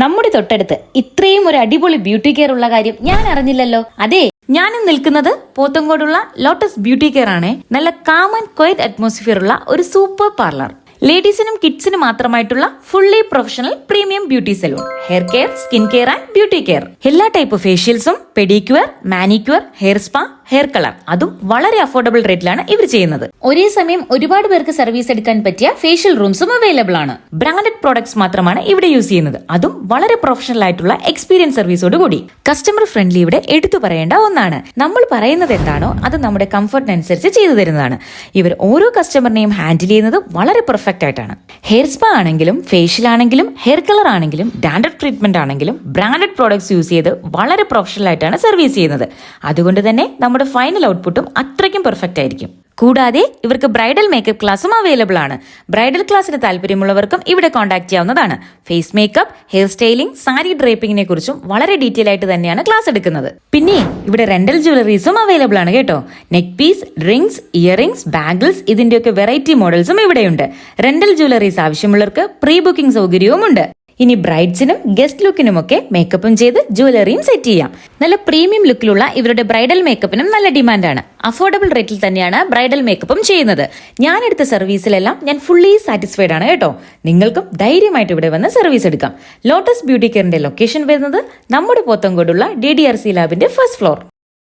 നമ്മുടെ തൊട്ടടുത്ത് ഇത്രയും ഒരു അടിപൊളി ബ്യൂട്ടി കെയർ ഉള്ള കാര്യം ഞാൻ അറിഞ്ഞില്ലല്ലോ. അതെ, ഞാനും നിൽക്കുന്നത് പോത്തങ്കോടുള്ള ലോട്ടസ് ബ്യൂട്ടി കെയർ ആണ്. നല്ല കാം ആൻഡ് ക്വയറ്റ് അറ്റ്മോസ്ഫിയർ ഉള്ള ഒരു സൂപ്പർ പാർലർ. ലേഡീസിനും കിഡ്സിനും മാത്രമായിട്ടുള്ള fully professional premium beauty salon, hair care, skin care and beauty care. എല്ലാ ടൈപ്പ് ഫേഷ്യൽസും, pedicure, manicure, hair spa, hair colour, അതും വളരെ അഫോർഡബിൾ റേറ്റിലാണ് ഇവർ ചെയ്യുന്നത്. ഒരേ സമയം ഒരുപാട് പേർക്ക് സർവീസ് എടുക്കാൻ പറ്റിയ ഫേഷ്യൽ റൂംസും അവൈലബിൾ ആണ്. ബ്രാൻഡഡ് പ്രോഡക്ട്സ് മാത്രമാണ് ഇവിടെ യൂസ് ചെയ്യുന്നത്, അതും വളരെ പ്രൊഫഷണൽ ആയിട്ടുള്ള എക്സ്പീരിയൻസ് സർവീസോട് കൂടി. കസ്റ്റമർ ഫ്രണ്ട്ലി ഇവിടെ എടുത്തു പറയേണ്ട ഒന്നാണ്. നമ്മൾ പറയുന്നത് എന്താണോ അത് നമ്മുടെ കംഫർട്ടിനനുസരിച്ച് ചെയ്തു തരുന്നതാണ്. ഇവർ ഓരോ കസ്റ്റമറിനെയും ഹാൻഡിൽ ചെയ്യുന്നത് വളരെ പെർഫെക്റ്റ് ആയിട്ടാണ്. ഹെയർ സ്പാ ആണെങ്കിലും, ഫേഷ്യൽ ആണെങ്കിലും, ഹെയർ കളർ ആണെങ്കിലും, ഡാൻഡ്രഫ് ട്രീറ്റ്മെന്റ് ആണെങ്കിലും ബ്രാൻഡഡ് പ്രോഡക്ട്സ് യൂസ് ചെയ്ത് വളരെ പ്രൊഫഷണൽ ആയിട്ടാണ് സർവീസ് ചെയ്യുന്നത്. അതുകൊണ്ട് തന്നെ നമ്മുടെ ഫൈനൽ ഔട്ട്പുട്ടും അത്രയ്ക്കും പെർഫെക്റ്റ് ആയിരിക്കും. കൂടാതെ ഇവർക്ക് ബ്രൈഡൽ മേക്കപ്പ് ക്ലാസ്സും അവൈലബിൾ ആണ്. ബ്രൈഡൽ ക്ലാസ്സിന് താല്പര്യമുള്ളവർക്കും ഇവിടെ കോൺടാക്ട് ചെയ്യാവുന്നതാണ്. Face makeup, hair styling, sari ഡ്രേപ്പിംഗിനെ കുറിച്ചും വളരെ ഡീറ്റെയിൽ ആയിട്ട് തന്നെയാണ് ക്ലാസ് എടുക്കുന്നത്. പിന്നെ ഇവിടെ റെന്റൽ ജ്വല്ലറീസും അവൈലബിൾ ആണ് കേട്ടോ. Neck piece, rings, earrings, bangles, ഇതിന്റെയൊക്കെ വെറൈറ്റി മോഡൽസും ഇവിടെയുണ്ട്. റെന്റൽ ജ്വല്ലറീസ് ആവശ്യമുള്ളവർക്ക് പ്രീ ബുക്കിംഗ് സൗകര്യവും ഉണ്ട്. ഇനി ബ്രൈഡ്സിനും ഗസ്റ്റ് ലുക്കിനുമൊക്കെ മേക്കപ്പും ചെയ്ത് ജ്വല്ലറിയും സെറ്റ് ചെയ്യാം. നല്ല പ്രീമിയം ലുക്കിലുള്ള ഇവരുടെ ബ്രൈഡൽ മേക്കപ്പിനും നല്ല ഡിമാൻഡാണ്. അഫോർഡബിൾ റേറ്റിൽ തന്നെയാണ് ബ്രൈഡൽ മേക്കപ്പും ചെയ്യുന്നത്. ഞാൻ എടുത്ത സർവീസിലെല്ലാം ഞാൻ ഫുള്ളി സാറ്റിസ്ഫൈഡ് ആണ് കേട്ടോ. നിങ്ങൾക്കും ധൈര്യമായിട്ട് ഇവിടെ വന്ന് സർവീസ് എടുക്കാം. ലോട്ടസ് ബ്യൂട്ടി കെയറിന്റെ ലൊക്കേഷൻ വരുന്നത് നമ്മുടെ പോത്തങ്കോടുള്ള DDRC ലാബിന്റെ ഫസ്റ്റ് ഫ്ലോർ.